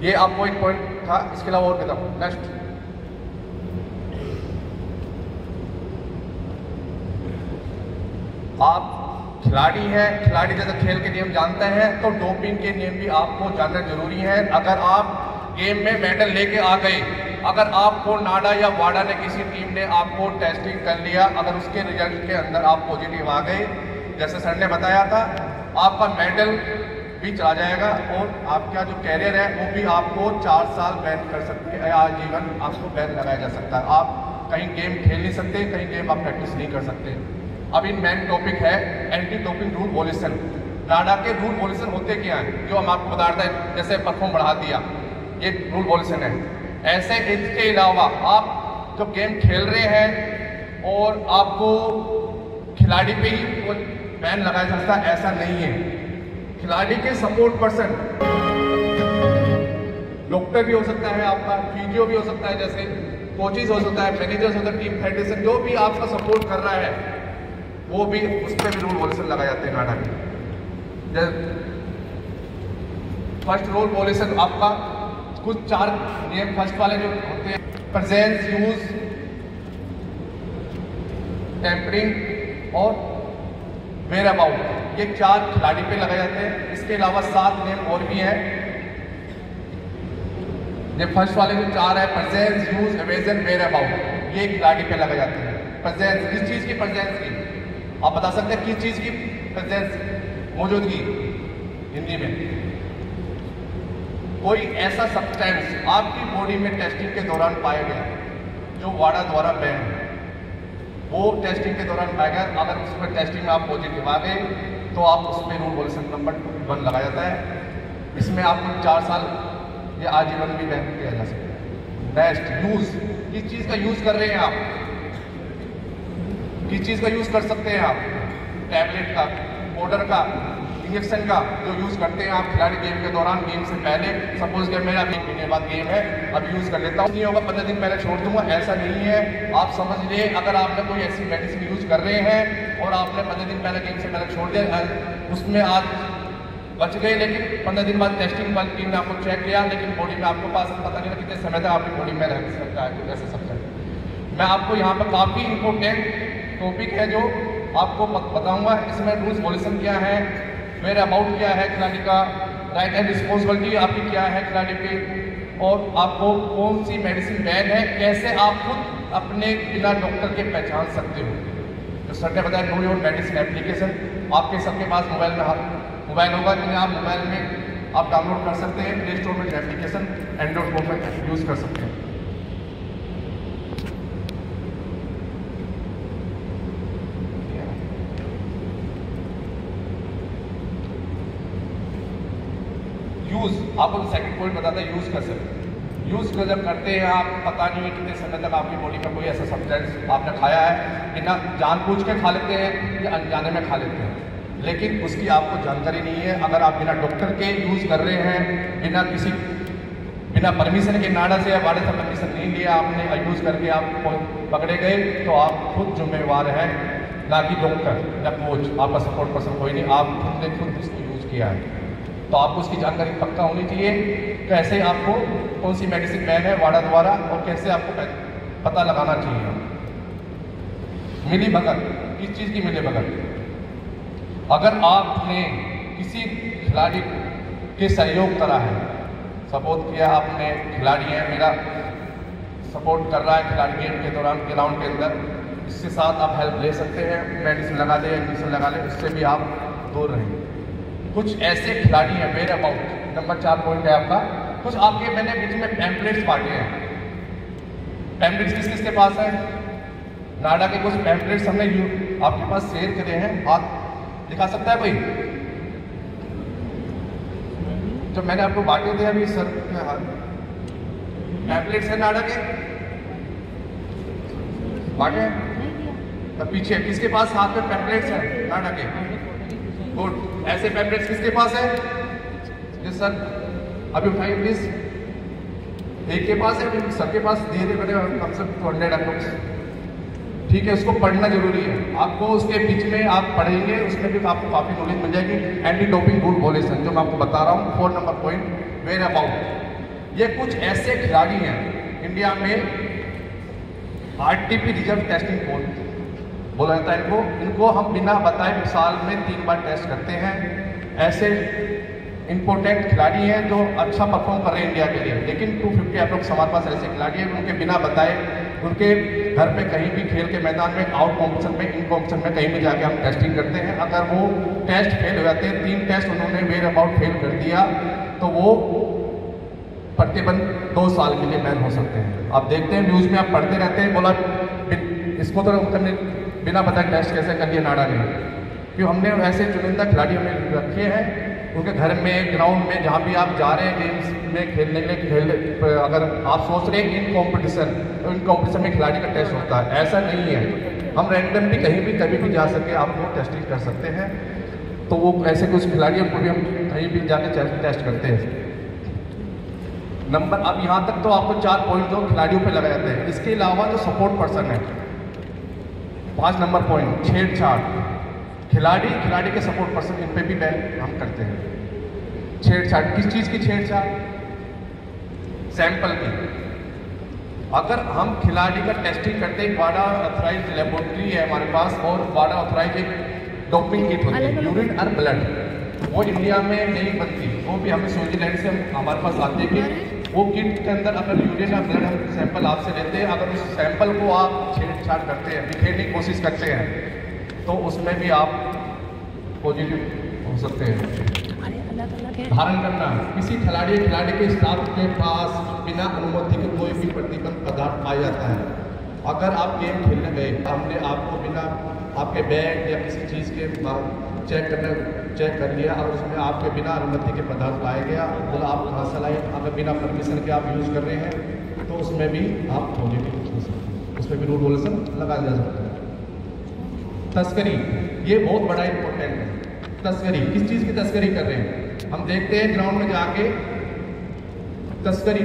ये आपको एक पॉइंट था, इसके अलावा और बताऊँ। नेक्स्ट, आप खिलाड़ी हैं, खिलाड़ी जैसे खेल के नियम जानते हैं तो डोपिंग के नियम भी आपको जानना जरूरी है। अगर आप गेम में मेडल लेके आ गए, अगर आपको नाडा या वाडा ने किसी टीम ने आपको टेस्टिंग कर लिया, अगर उसके रिजल्ट के अंदर आप पॉजिटिव आ गए, जैसे सर ने बताया था, आपका मेडल भी चला जाएगा और आपका जो कैरियर है वो भी आपको 4 साल बैन कर सकते हैं, आजीवन आपको बैन लगाया जा सकता है। आप कहीं गेम खेल नहीं सकते, कहीं गेम आप प्रैक्टिस नहीं कर सकते। अभी मेन टॉपिक है एंटी डोपिंग रूल वॉल्यूशन। नाडा के रूल वॉल्यूशन होते क्या हैं, जो हम आपको बता रहे हैं, जैसे परफॉर्म बढ़ा दिया, ये रूल वॉल्यूशन है। ऐसे इसके अलावा आप जब गेम खेल रहे हैं और आपको खिलाड़ी पे ही बैन लगाया जा सकता है, ऐसा नहीं है। खिलाड़ी के सपोर्ट पर्सन डॉक्टर भी हो सकता है, आपका फिजियो भी हो सकता है, जैसे कोचेज हो सकता है, मैनेजर्स हो सकता है, टीम फेडरेशन जो भी आपका सपोर्ट कर रहा है वो भी, उस पर भी रूल वॉल्यूशन लगाए जाते हैं नाडा के। फर्स्ट रूल वॉल्यूशन आपका कुछ 4 नियम फर्स्ट वाले जो होते हैं, प्रेजेंस, यूज, टेम्परिंग और वेयर अबाउट, ये 4 खिलाड़ी पे लगाए जाते हैं। इसके अलावा 7 नियम और भी हैं। ये फर्स्ट वाले जो 4 है, presence, use, evasion, whereabouts, ये खिलाड़ी पे लगाए जाते हैं। प्रेजेंस, किस चीज की प्रेजेंस की, आप बता सकते हैं किस चीज की प्रेजेंस, मौजूदगी हिंदी में। कोई ऐसा सब्सटेंस आपकी बॉडी में टेस्टिंग के दौरान पाया गया जो वाडा द्वारा बैन है, वो टेस्टिंग के दौरान पाया गया, अगर उसमें टेस्टिंग में आप पॉजिटिव आ गए तो आप उसमें रूल वॉल्यूशन नंबर 1 लगाया जाता है। इसमें आपको 4 साल या आजीवन भी बैन किया जा सकता है। नेक्स्ट, यूज, किस चीज़ का यूज कर रहे हैं आप, किस चीज़ का यूज कर सकते हैं आप, टैबलेट का, पाउडर का, इंजेक्शन का जो यूज़ करते हैं आप खिलाड़ी गेम के दौरान, गेम से पहले। सपोज कि मेरा 1 महीने बाद गेम है, अब यूज़ कर लेता हूँ, नहीं होगा 15 दिन पहले छोड़ दूंगा, ऐसा नहीं है। आप समझ लिए, अगर आपने कोई ऐसी मेडिसिन यूज़ कर रहे हैं और आपने 15 दिन पहले गेम से पहले छोड़ दिया, उसमें आज बच गए, लेकिन 15 दिन बाद टेस्टिंग वाली टीम ने आपको चेक किया, लेकिन बॉडी में आपको पास पता नहीं कितने समय तक आपकी बॉडी में रह सकता है ऐसे सब्जेक्ट। मैं आपको यहाँ पर काफ़ी इंपॉर्टेंट टॉपिक है जो आपको बताऊँगा। इसमें रूल्स वॉल्यूशन क्या है, वेयर अबाउट क्या है खिलाड़ी का, राइट एंड रिस्पॉन्सिबिलिटी आपकी क्या है खिलाड़ी पे, और आपको कौन सी मेडिसिन बैन है, कैसे आप खुद अपने बिना डॉक्टर के पहचान सकते हो। जो सर ने बताया, नो योर मेडिसिन एप्लीकेशन, आपके सबके पास मोबाइल होगा, जिन्हें आप मोबाइल में आप डाउनलोड कर सकते हैं, प्ले स्टोर में एप्लीकेशन एंड्रॉइड फोन में यूज़ कर सकते हैं। यूज़, आपको सेकंड पॉइंट बताता है, यूज़ कर सकते हैं। यूज़ जब करते हैं आप, पता नहीं है कितने समय तक आपकी बॉडी में कोई ऐसा सब्सटेंस आपने खाया है, बिना जानबूझ के खा लेते हैं या अनजाने में खा लेते हैं, लेकिन उसकी आपको जानकारी नहीं है। अगर आप बिना डॉक्टर के यूज़ कर रहे हैं, बिना परमिशन के, नाडा से या वाडा से परमिशन नहीं लिया आपने, यूज़ करके आप पकड़े गए, तो आप खुद जिम्मेवार हैं, ना कि डॉक्टर या कोच, आपका सपोर्ट पर्सन कोई नहीं, आप खुद ने खुद उसको यूज़ किया है। तो आपको उसकी जानकारी पक्का होनी चाहिए, कैसे आपको कौन सी मेडिसिन बैन है वाडा द्वारा, और कैसे आपको पता लगाना चाहिए। मिली भगत, किस चीज़ की मिली भगत, अगर आपने किसी खिलाड़ी के सहयोग करा है, सपोर्ट किया आपने, खिलाड़ी है मेरा सपोर्ट कर रहा है खिलाड़ी गेम के दौरान ग्राउंड के अंदर, इसके साथ आप हेल्प ले सकते हैं, मेडिसिन लगा दें, इंजेक्शन लगा लें, उससे भी आप दूर रहें। कुछ ऐसे खिलाड़ी हैं, वेयर अबाउट नंबर 4 पॉइंट है आपका। कुछ आपके मैंने बीच में पैम्पलेट्स बांटे हैं। पैम्पलेट्स किस किस के पास है, नाडा के कुछ पैम्पलेट्स हमने आपके पास शेयर करे हैं, हाथ दिखा सकता है कोई, जो मैंने आपको बांटे थे अभी सर के हाथ, पैम्पलेट्स है नाडा के बांटे हैं, तब पीछे किसके पास हाथ में पैम्पलेट्स है नाडा के, गुड। ऐसे पैम्पलेट्स किसके पास है, जी सर अभी उठाइए प्लीज, एक के पास है, सबके पास धीरे धीरे बड़े कम से 200 अप्रोक्स, ठीक है। उसको पढ़ना जरूरी है, आपको उसके बीच में आप पढ़ेंगे, उसमें भी आपको काफ़ी नॉलेज मिल जाएगी। एंटी डोपिंग रूल वॉल्यूशन जो मैं आपको बता रहा हूँ, 4 नंबर पॉइंट, वेयर अबाउट। ये कुछ ऐसे खिलाड़ी हैं इंडिया में RTP रिजर्व टेस्टिंग बोला जाता है इनको हम बिना बताए साल में 3 बार टेस्ट करते हैं। ऐसे इंपॉर्टेंट खिलाड़ी हैं जो अच्छा परफॉर्म कर रहे हैं इंडिया के लिए, लेकिन 250 अप्रोक्स हमारे पास ऐसे खिलाड़ी हैं उनके बिना बताए उनके घर पे कहीं भी खेल के मैदान में आउट कॉम्पिटिशन में इन कॉम्पिटिशन में कहीं भी जाके हम टेस्टिंग करते हैं। अगर वो टेस्ट फेल हो जाते हैं, 3 टेस्ट उन्होंने वेयर अबाउट फेल कर दिया, तो वो प्रतिबंध 2 साल के लिए बैन हो सकते हैं। आप देखते हैं न्यूज़ में, आप पढ़ते रहते हैं, बोला इसको तो करने बिना बताए टेस्ट कैसे कर लिया नाडा ने, क्यों हमने ऐसे चुनिंदा खिलाड़ी हमें रखे हैं उनके घर में, ग्राउंड में, जहाँ भी आप जा रहे हैं गेम्स में खेलने के लिए अगर आप सोच रहे हैं इन कॉम्पिटिशन में खिलाड़ी का टेस्ट होता है, ऐसा नहीं है। हम रैंडम भी कहीं भी कभी भी जा सके आपको टेस्टिंग कर सकते हैं। तो वो ऐसे कुछ खिलाड़ियों को भी हम कहीं भी जाके टेस्ट करते हैं। नंबर अब यहाँ तक तो आपको 4 पॉइंट जो खिलाड़ियों पे लगाए जाते हैं। इसके अलावा जो सपोर्ट पर्सन है, 5 नंबर पॉइंट छेड़छाड़, खिलाड़ी के सपोर्ट पर्सन, इन पे भी बैन हम करते हैं। छेड़छाड़ किस चीज़ की छेड़छाड़? सैंपल की। अगर हम खिलाड़ी का टेस्टिंग करते हैं, वाडा ऑथराइज्ड लेबोरेटरी है हमारे पास और वाडा ऑथराइज्ड एक डोपिंग किट होती है, यूरिन और ब्लड, वो इंडिया में नहीं बनती, वो भी हमें स्विट्जरलैंड से हमारे पास आती है कि वो किट के अंदर अगर यूरिन और ब्लड हम सैंपल आपसे लेते हैं, अगर उस सैंपल को आप छेड़छाड़ करते हैं, बिखेरने की कोशिश करते हैं, तो उसमें भी आप पॉजिटिव हो सकते हैं। धारण करना, किसी खिलाड़ी के स्टाफ के पास बिना अनुमति के कोई भी प्रतिबंध पदार्थ पाया जाता है। अगर आप गेम खेलने गए, हमने आपको बिना आपके बैग या किसी चीज़ के चेक कर लिया और उसमें आपके बिना अनुमति के पदार्थ पाया गया, बोला आप कहाँ से लाए, अगर बिना परमिशन के आप यूज़ कर रहे हैं, तो उसमें भी आप पॉजिटिव हो सकते हैं, उसमें भी रूल रेगुलेशन लगा जा सकता है। तस्करी, ये बहुत बड़ा इंपॉर्टेंट है। तस्करी, किस चीज़ की तस्करी कर रहे हैं? हम देखते हैं ग्राउंड में जाके तस्करी,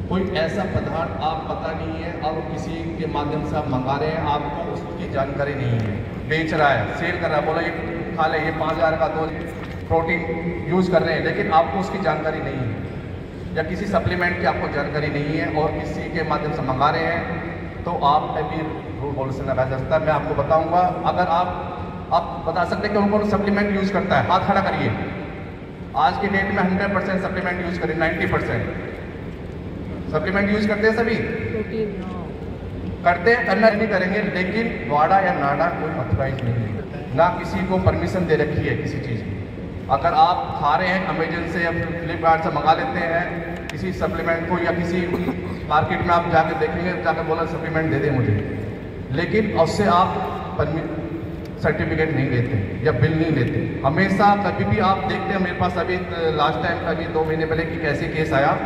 कोई ऐसा पदार्थ आप पता नहीं है और किसी के माध्यम से आप मंगा रहे हैं, आपको उसकी जानकारी नहीं है, बेच रहा है, सेल कर रहा है, बोला ये खा ले, ये 5000 का तो प्रोटीन यूज़ कर रहे हैं, लेकिन आपको उसकी जानकारी नहीं है, या किसी सप्लीमेंट की आपको जानकारी नहीं है और किसी के माध्यम से मंगा रहे हैं, तो आप भी रूल रेगुलेशन लगा जा सकता है। मैं आपको बताऊंगा, अगर आप बता सकते हैं कि कौन सप्लीमेंट यूज़ करता है, हाथ खड़ा करिए। आज के डेट में 100% सप्लीमेंट यूज़ करें, 90% सप्लीमेंट यूज़ करते हैं सभी, करते हैं, करना नहीं करेंगे, लेकिन वाडा या नाडा कोई ऑथराइज नहीं है, ना किसी को परमिशन दे रखी है किसी चीज़ की। अगर आप खा रहे हैं अमेजन से या फ्लिपकार्ट से मंगा लेते हैं किसी सप्लीमेंट को, या किसी मार्केट में आप जाकर देखेंगे, जाकर बोला सप्लीमेंट दे दें मुझे, लेकिन उससे आप सर्टिफिकेट नहीं लेते या बिल नहीं लेते। हमेशा कभी भी आप देखते हैं, मेरे पास अभी लास्ट टाइम अभी 2 महीने पहले कि कैसे केस आया,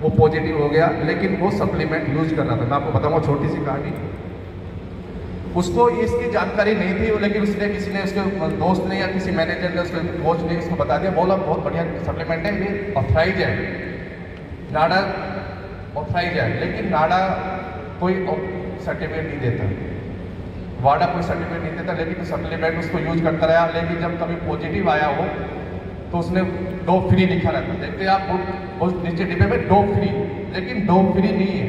वो पॉजिटिव हो गया, लेकिन वो सप्लीमेंट यूज कर रहा था। मैं आपको बताऊंगा छोटी सी कहानी, उसको इसकी जानकारी नहीं थी, लेकिन उसने किसी ने, उसके दोस्त ने या किसी मैनेजर ने, उसके कोच ने उसको बता दिया, बोला बहुत बढ़िया सप्लीमेंट है, ये ऑथराइज है, नाडा ऑथराइज है, लेकिन नाडा कोई सर्टिफिकेट नहीं देता, वाडा कोई सर्टिफिकेट नहीं देता, लेकिन सप्लीमेंट उसको यूज करता रहा। लेकिन जब कभी पॉजिटिव आया हो तो उसने डोप फ्री लिखा रहता, देखते हैं आप उस नीचे डिब्बे में डोप फ्री, लेकिन डोप फ्री नहीं है,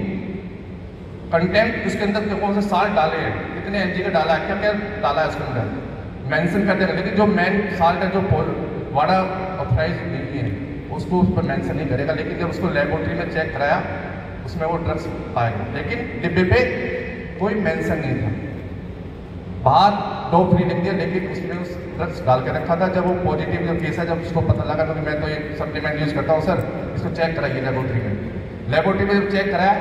कंटेंट उसके अंदर कौन से साल्ट डाले हैं, कितने mg का डाला है, क्या क्या डाला है उसके अंदर मेंशन कर देगा, लेकिन जो मेन साल्ट है जो वाडा ऑथराइज नहीं है उसको उस पर मेंशन नहीं करेगा। लेकिन जब उसको लेबोरेटरी में चेक कराया उसमें वो ड्रग्स पाएगा, लेकिन डिब्बे पे कोई मेंशन नहीं था, बाहर डोप फ्री लिख दिया, लेकिन उसमें उस ड्रग्स डाल के रखा था। जब वो पॉजिटिव जब केस है, जब उसको पता लगा तो कि मैं तो ये सप्लीमेंट यूज़ करता हूँ सर, इसको चेक कराइए लेबोरेटरी में। लेबोरेटरी में जब चेक कराया,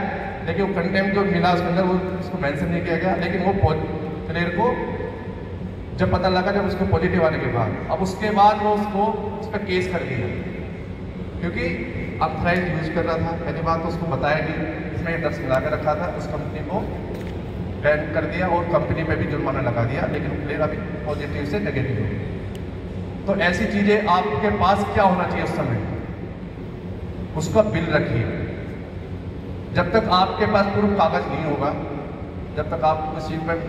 लेकिन वो कंटेंट जो मिला उसके अंदर वो उसको मेंशन नहीं किया गया, लेकिन वो प्लेयर को जब पता लगा, जब उसको पॉजिटिव आने के बाद, अब उसके बाद वो उसको उस पर केस कर दिया, क्योंकि ऑथराइज यूज कर रहा था। पहली बात तो उसको बताया नहीं, इसमें ड्रग्स मिला कर रखा था, उस कंपनी को बैन कर दिया और कंपनी में भी जुर्माना लगा दिया, लेकिन प्लेयर अभी पॉजिटिव से नेगेटिव हो। तो ऐसी चीज़ें आपके पास क्या होना चाहिए उस समय, उसका बिल रखिए। जब तक आपके पास प्रूफ कागज नहीं होगा, जब तक आप किसी पर,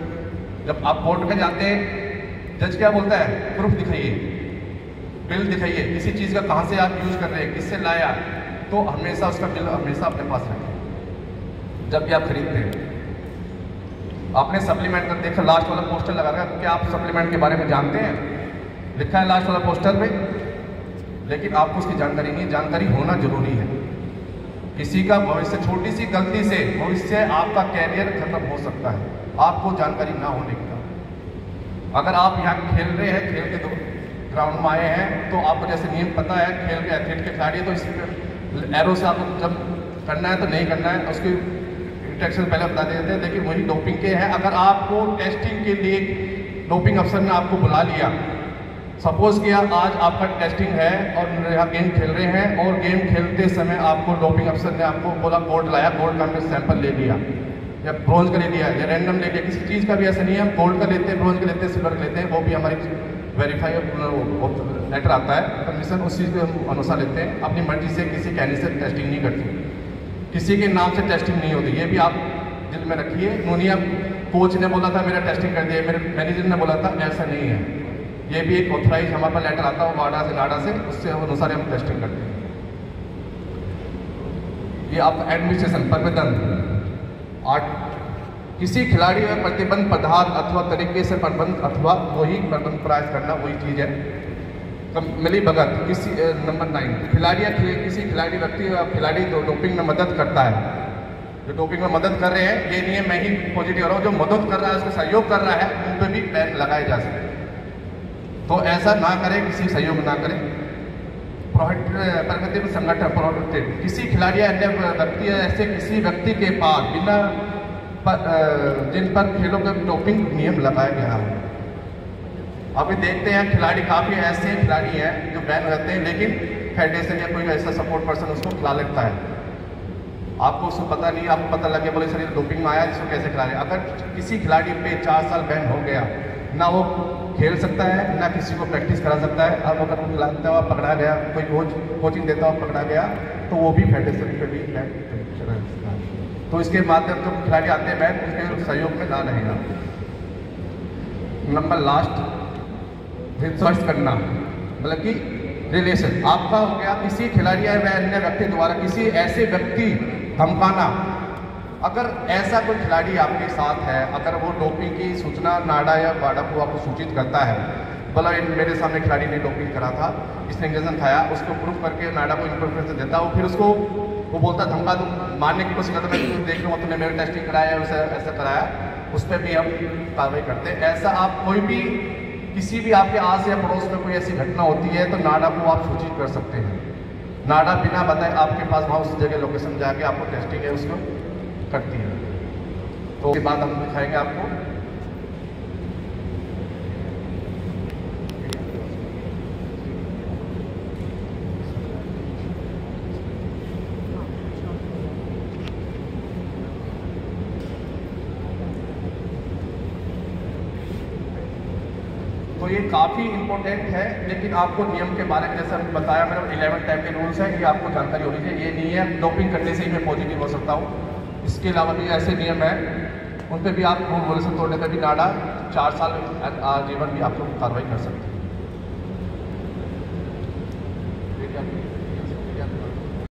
जब आप कोर्ट में जाते हैं, जज क्या बोलता है, प्रूफ दिखाइए, बिल दिखाइए, किसी चीज़ का कहाँ से आप यूज़ कर रहे हैं, किससे लाया, तो हमेशा उसका बिल हमेशा अपने पास रखें जब भी आप खरीदते हैं। आपने सप्लीमेंट का देखा, लास्ट वाला पोस्टर लगा रखा है, क्या आप सप्लीमेंट के बारे में जानते हैं? लिखा है लास्ट वाला पोस्टर पे, लेकिन आपको उसकी जानकारी नहीं, जानकारी होना जरूरी है। किसी का भविष्य, छोटी सी गलती से भविष्य आपका कैरियर खत्म हो सकता है, आपको जानकारी ना होने का। अगर आप यहाँ खेल रहे हैं, खेल के ग्राउंड में आए हैं, तो आपको जैसे नियम पता है, खेल के एथलीट के खिलाड़ी है, तो इस एरो से आपको जब करना है तो नहीं करना है, उसकी इंस्ट्रक्शन पहले बता देते हैं। लेकिन वही डोपिंग के हैं, अगर आपको टेस्टिंग के लिए डोपिंग अफसर ने आपको बुला लिया, सपोज किया आज आपका टेस्टिंग है और यहाँ गेम खेल रहे हैं, और गेम खेलते समय आपको डोपिंग अफसर ने आपको बोला गोल्ड लाया, गोल्ड का हमने सैंपल ले लिया या ब्रॉन्ज का ले लिया या रैंडम ले लिया, किसी चीज़ का भी ऐसा नहीं है, हम गोल्ड का लेते हैं, ब्रॉन्ज का लेते हैं, सिल्वर का लेते हैं, वो भी हमारी वेरीफाई लेटर आता है परमिशन, उस चीज़ के हम अनुसार लेते हैं। अपनी मर्जी से किसी कहने से टेस्टिंग नहीं करती, किसी के नाम से टेस्टिंग नहीं होती, ये भी आप दिल में रखिए। नोनिया कोच ने बोला था मेरा टेस्टिंग कर दिया, मेरे मैनेजर ने बोला था, ऐसा नहीं है। ये भी एक ऑथराइज हमारे पास लेटर आता है वाडा से, नाडा से, उससे अनुसार हम टेस्टिंग करते हैं। ये आपका एडमिनिस्ट्रेशन प्रतिबंध 8, किसी खिलाड़ी में प्रतिबंध पदार्थ अथवा तरीके से प्रतिबंध अथवा वही प्रतिबंध प्रयास करना, वही चीज़ है। मिली भगत, किसी नंबर 9, खिलाड़ी या किसी खिलाड़ी व्यक्ति खिलाड़ी डोपिंग में मदद करता है, जो डोपिंग में मदद कर रहे हैं, ये नहीं है मैं ही पॉजिटिव हो रहा हूँ, जो मदद कर रहा है, उसका सहयोग कर रहा है, उन पर भी बैन लगाए जा सकते हैं। तो ऐसा ना करें, किसी सहयोग ना करें। प्रकृति में संगठन प्रोटेक्टेड, किसी खिलाड़ी या अन्य व्यक्ति ऐसे किसी व्यक्ति के पास बिना जिन पर खेलों के डोपिंग नियम लगाया गया है। अभी देखते हैं खिलाड़ी, काफ़ी ऐसे खिलाड़ी हैं जो बैन रहते हैं, लेकिन फेडरेशन या कोई ऐसा सपोर्ट पर्सन उसको खिला लेता है, आपको उसको पता नहीं, आपको पता लगे बोले सर ये डोपिंग में आया, इसको कैसे खिला रहे। अगर किसी खिलाड़ी पे 4 साल बैन हो गया, ना वो खेल सकता है, ना किसी को प्रैक्टिस करा सकता है। अब अगर वो खिलाता हुआ पकड़ा गया, कोई कोचिंग देता हुआ पकड़ा गया, तो वो भी फेडरेशन पे भी बैन चला सकता है। तो इसके माध्यम से खिलाड़ी आते हैं बैन, उसके सहयोग में ना रहेगा। नंबर लास्ट, रिसर्च करना, मतलब कि रिलेशन आपका हो गया किसी खिलाड़ी या अन्य व्यक्ति द्वारा किसी ऐसे व्यक्ति धमकाना। अगर ऐसा कोई खिलाड़ी आपके साथ है, अगर वो डोपिंग की सूचना नाडा या वाडा को आपको सूचित करता है, बोला मेरे सामने खिलाड़ी ने डोपिंग करा था, इसने इंजेक्शन खाया, उसको प्रूफ करके नाडा को इन्फॉर्मेशन देता है, वो फिर उसको वो बोलता धमका दूँ, मारने की कोशिश करता, मैं देख लूँगा तुमने मेरे टेस्टिंग कराया है, ऐसा कराया, उस पर भी हम कार्रवाई करते हैं। ऐसा आप कोई भी किसी भी आपके आस या पड़ोस में कोई ऐसी घटना होती है, तो नाडा को आप सूचित कर सकते हैं। नाडा बिना बताए आपके पास वहाँ उस जगह लोकेशन जाके आपको टेस्टिंग है उसको करती है। तो उसके बाद हम दिखाएंगे आपको। तो ये काफ़ी इंपॉर्टेंट है, लेकिन आपको नियम के बारे में जैसे हमने बताया, मेरे 11 टाइप के रूल्स हैं, ये आपको जानकारी होनी चाहिए। ये नहीं है डोपिंग करने से ही मैं पॉजिटिव हो सकता हूँ, इसके अलावा भी ऐसे नियम हैं, उन पर भी आप रूल रेगुलेशन तोड़ने पर भी नाडा 4 साल आजीवन भी आप लोग कार्रवाई कर सकते हैं।